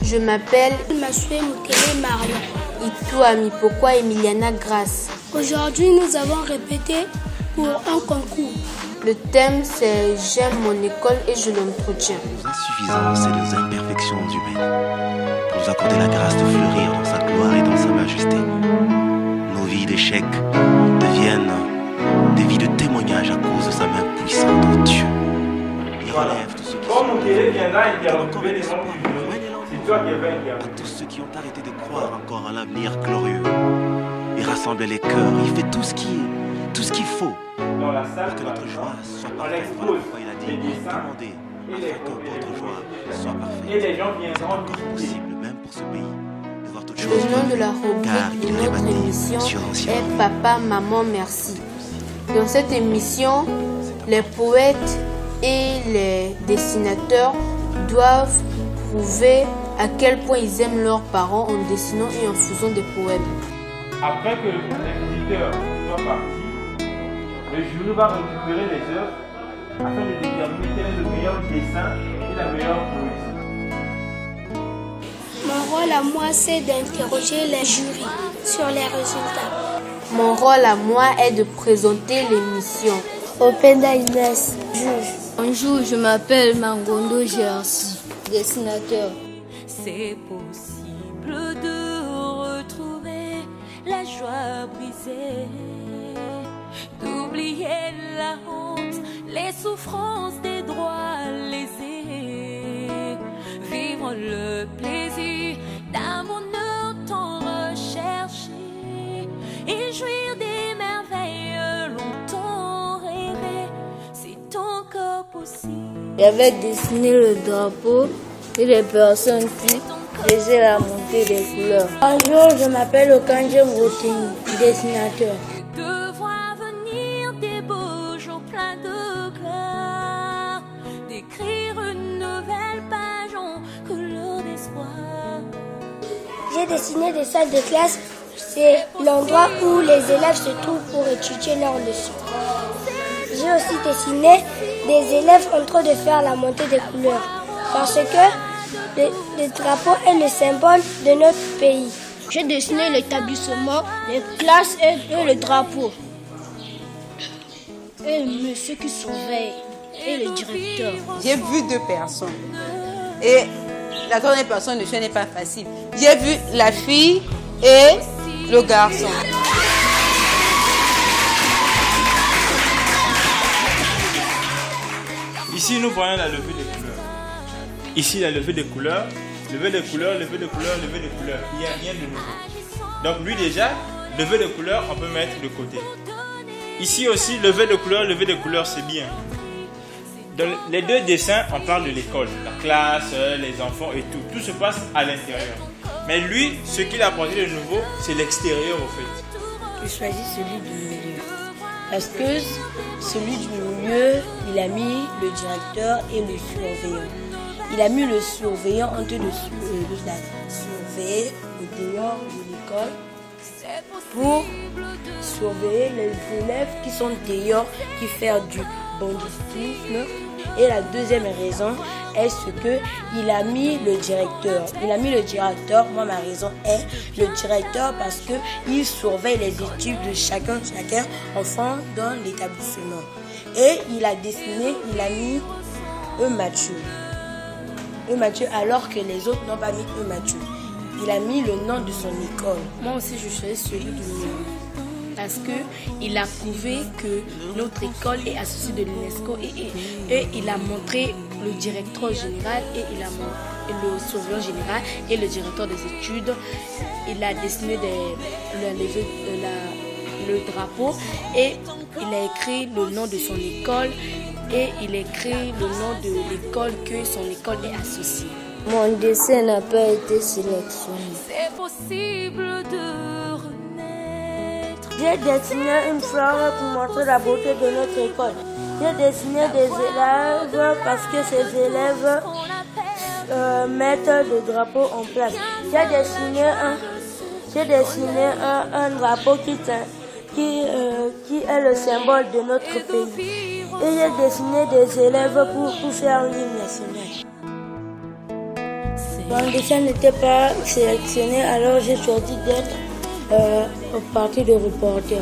Je m'appelle Masue Mukele Marion. Itua Mipokwa Emiliana Grace. Aujourd'hui, nous avons répété pour un concours. Le thème c'est « J'aime mon école et je l'entretiens ». Nos insuffisances et nos imperfections humaines, pour nous accorder la grâce de fleurir dans sa gloire et dans sa majesté. Nos vies d'échecs deviennent des vies de témoignage à cause de sa main puissante en Dieu. Et relève tous ceux qui sont à tous ceux qui ont arrêté de croire encore à l'avenir glorieux. Et rassemble les cœurs, il fait tout ce qu'il faut dans la salle pour que notre joie soit parfaite. Il a dit, demandez afin que votre joie soit parfaite. Et les gens viendront encore possible, même pour ce pays, de voir toutes choses. Le nom de la rubrique de notre émission est Papa, Maman, Merci. Dans cette émission, les poètes et les dessinateurs doivent prouver à quel point ils aiment leurs parents en dessinant et en faisant des poèmes. Après que les visiteurs soient partis, le jury va récupérer les œuvres afin de déterminer quel est le meilleur dessin et la meilleure poésie. Mon rôle à moi, c'est d'interroger les jurys sur les résultats. Mon rôle à moi est de présenter l'émission. Openda Inès, juge. Bonjour, je m'appelle Mangondo Gersi, dessinateur. C'est possible de retrouver la joie brisée, d'oublier la honte, les souffrances des droits lésés, vivre le plaisir d'un bonheur tant recherché et jouir des merveilles longtemps rêvées. C'est encore possible. J'avais dessiné le drapeau et les personnes qui faisaient la montée des couleurs. Bonjour, je m'appelle Okanje Mrotini, dessinateur. De voir venir des beaux jours pleins de gloire, d'écrire une nouvelle page en couleur d'espoir. J'ai dessiné des salles de classe. C'est l'endroit où les élèves se trouvent pour étudier leurs leçons. J'ai aussi dessiné des élèves en train de faire la montée des couleurs. Parce que le drapeau est le symbole de notre pays. J'ai dessiné l'établissement, les classes et le drapeau. Et le monsieur qui surveille et le directeur. J'ai vu deux personnes. Et la troisième personne, ce n'est pas facile. J'ai vu la fille et le garçon. Ici, nous voyons la levée des couleurs. Ici, la levée des couleurs, levée des couleurs, levée des couleurs, levée des couleurs. Il n'y a rien de nouveau. Donc lui déjà, levée des couleurs, on peut mettre de côté. Ici aussi, levée des couleurs, c'est bien. Dans les deux dessins, on parle de l'école, la classe, les enfants et tout. Tout se passe à l'intérieur. Mais lui, ce qu'il a apporté de nouveau, c'est l'extérieur au fait. Je choisis celui du milieu. Parce que celui du milieu, il a mis le directeur et le surveillant. Il a mis le surveillant en train de surveiller le dehors de l'école pour surveiller les élèves qui sont dehors, qui font du banditisme. Et la deuxième raison est ce que il a mis le directeur. Il a mis le directeur, moi ma raison est le directeur parce que il surveille les études de chacun enfant dans l'établissement. Et il a dessiné, il a mis Mathieu. Mathieu alors que les autres n'ont pas mis Mathieu. Il a mis le nom de son école. Moi aussi je choisis celui du milieu. Parce qu'il a prouvé que notre école est associée de l'UNESCO et il a montré le directeur général et il a montré le surveillant général et le directeur des études. Il a dessiné le drapeau et il a écrit le nom de son école et il a écrit le nom de l'école que son école est associée. Mon dessin n'a pas été sélectionné. C'est possible de J'ai dessiné une fleur pour montrer la beauté de notre école. J'ai dessiné des élèves parce que ces élèves mettent le drapeau en place. J'ai dessiné un drapeau qui est le symbole de notre pays. Et j'ai dessiné des élèves pour faire l'hymne national. Mon dessin n'était pas sélectionné, alors j'ai choisi d'être au parti de reporter.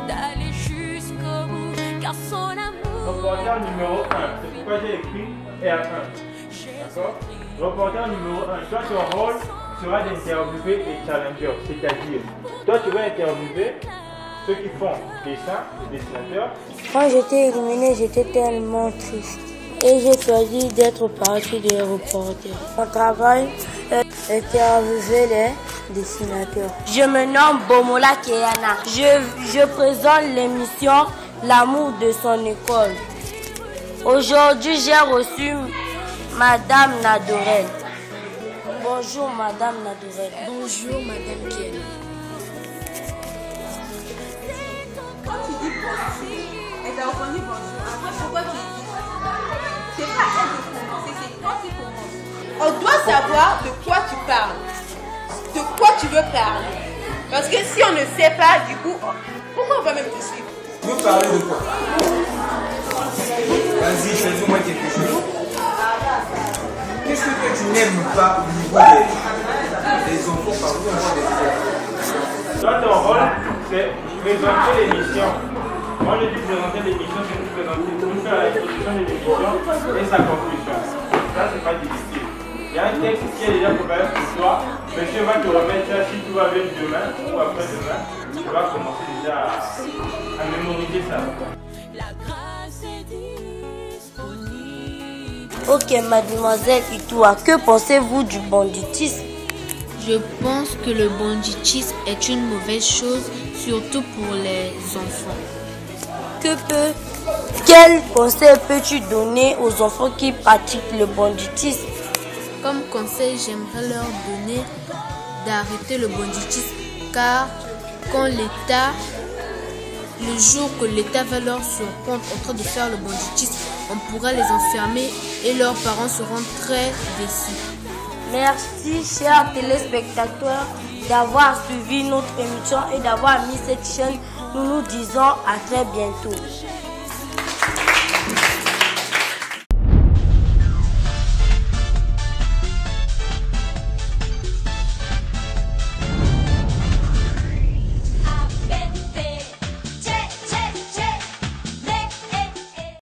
D'aller jusqu'au bout, car son amour. Reporter numéro 1, c'est pourquoi j'ai écrit R1. D'accord? Reporter numéro 1, toi ton rôle sera d'interviewer les challengers, c'est-à-dire, toi tu vas interviewer ceux qui font dessin, les dessinateurs. Quand j'étais éliminée, j'étais tellement triste. Et j'ai choisi d'être partie des reporters. Mon travail est d'interviewer les dessinateurs. Je me nomme Bomola Keyana. Je présente l'émission L'amour de son école. Aujourd'hui, j'ai reçu Madame Nadorel. Bonjour Madame Nadorel. Bonjour Madame Keyana. Quand tu dis bonjour, elle t'a répondu bonjour. Après, pourquoi tu dis? C'est pas elle qui commence, c'est toi qui commence. On doit savoir de quoi tu parles. De quoi tu veux parler. Parce que si on ne sait pas, du coup, pourquoi on va même te suivre? Tu veux parler de quoi? Vas-y, fais-moi quelque chose. Qu'est-ce que tu n'aimes pas au niveau des enfants par exemple? Toi, ton rôle, c'est présenter l'émission. Moi, je dis présenter l'émission, c'est nous présenter, nous faire la introduction de l'émission et sa conclusion. Ça, c'est pas difficile. Il y a un texte qui est déjà préparé pour toi. Monsieur va te remettre ça si tout va bien demain ou après-demain. Tu vas commencer déjà à mémoriser ça. La grâce est disponible. Ok, mademoiselle Itoua, que pensez-vous du banditisme? Je pense que le banditisme est une mauvaise chose, surtout pour les enfants. Quel conseil peux-tu donner aux enfants qui pratiquent le banditisme? Comme conseil, j'aimerais leur donner d'arrêter le banditisme, car quand le jour que l'État va leur surprendre en train de faire le banditisme, on pourra les enfermer et leurs parents seront très déçus. Merci, chers téléspectateurs, d'avoir suivi notre émission et d'avoir mis cette chaîne. Nous nous disons à très bientôt.